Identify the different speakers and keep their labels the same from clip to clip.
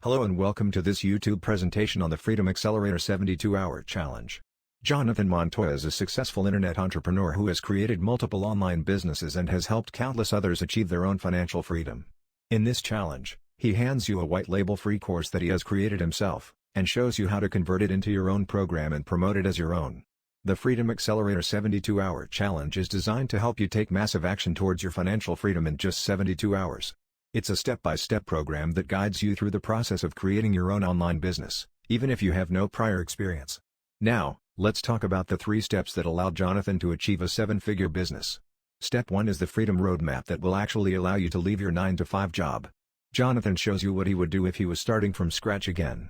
Speaker 1: Hello and welcome to this YouTube presentation on the Freedom Accelerator 72-Hour Challenge. Jonathan Montoya is a successful internet entrepreneur who has created multiple online businesses and has helped countless others achieve their own financial freedom. In this challenge, he hands you a white label free course that he has created himself, and shows you how to convert it into your own program and promote it as your own. The Freedom Accelerator 72-Hour Challenge is designed to help you take massive action towards your financial freedom in just 72 hours. It's a step-by-step program that guides you through the process of creating your own online business, even if you have no prior experience. Now, let's talk about the 3 steps that allowed Jonathan to achieve a 7-figure business. Step 1 is the Freedom Roadmap that will actually allow you to leave your 9-to-5 job. Jonathan shows you what he would do if he was starting from scratch again.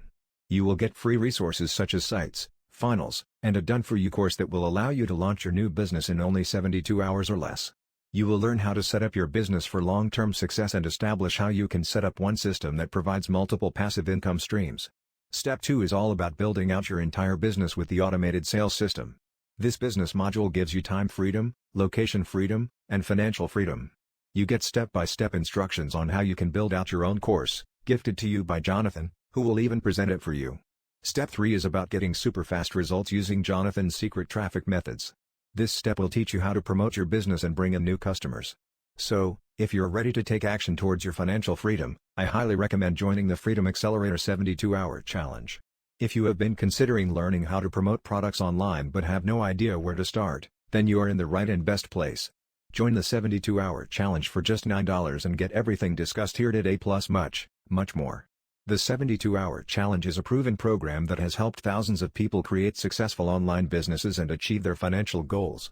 Speaker 1: You will get free resources such as sites, funnels, and a done-for-you course that will allow you to launch your new business in only 72 hours or less. You will learn how to set up your business for long-term success and establish how you can set up one system that provides multiple passive income streams. Step 2 is all about building out your entire business with the automated sales system. This business module gives you time freedom, location freedom, and financial freedom. You get step-by-step instructions on how you can build out your own course, gifted to you by Jonathan, who will even present it for you. Step 3 is about getting super fast results using Jonathan's secret traffic methods. This step will teach you how to promote your business and bring in new customers. So, if you're ready to take action towards your financial freedom, I highly recommend joining the Freedom Accelerator 72-Hour Challenge. If you have been considering learning how to promote products online but have no idea where to start, then you are in the right and best place. Join the 72-Hour Challenge for just $9 and get everything discussed here today plus much, much more. The 72-Hour Challenge is a proven program that has helped thousands of people create successful online businesses and achieve their financial goals.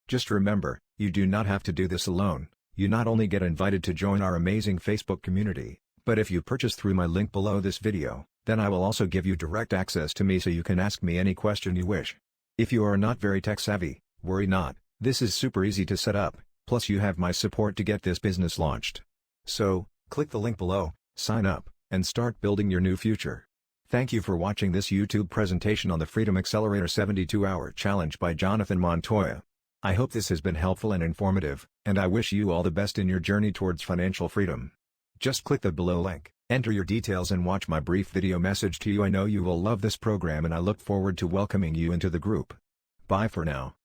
Speaker 1: Just remember, you do not have to do this alone. You not only get invited to join our amazing Facebook community, but if you purchase through my link below this video, then I will also give you direct access to me so you can ask me any question you wish. If you are not very tech savvy, worry not, this is super easy to set up, plus you have my support to get this business launched. So, click the link below, sign up, and start building your new future. Thank you for watching this YouTube presentation on the Freedom Accelerator 72-Hour Challenge by Jonathan Montoya. I hope this has been helpful and informative, and I wish you all the best in your journey towards financial freedom. Just click the below link, enter your details and watch my brief video message to you. I know you will love this program and I look forward to welcoming you into the group. Bye for now.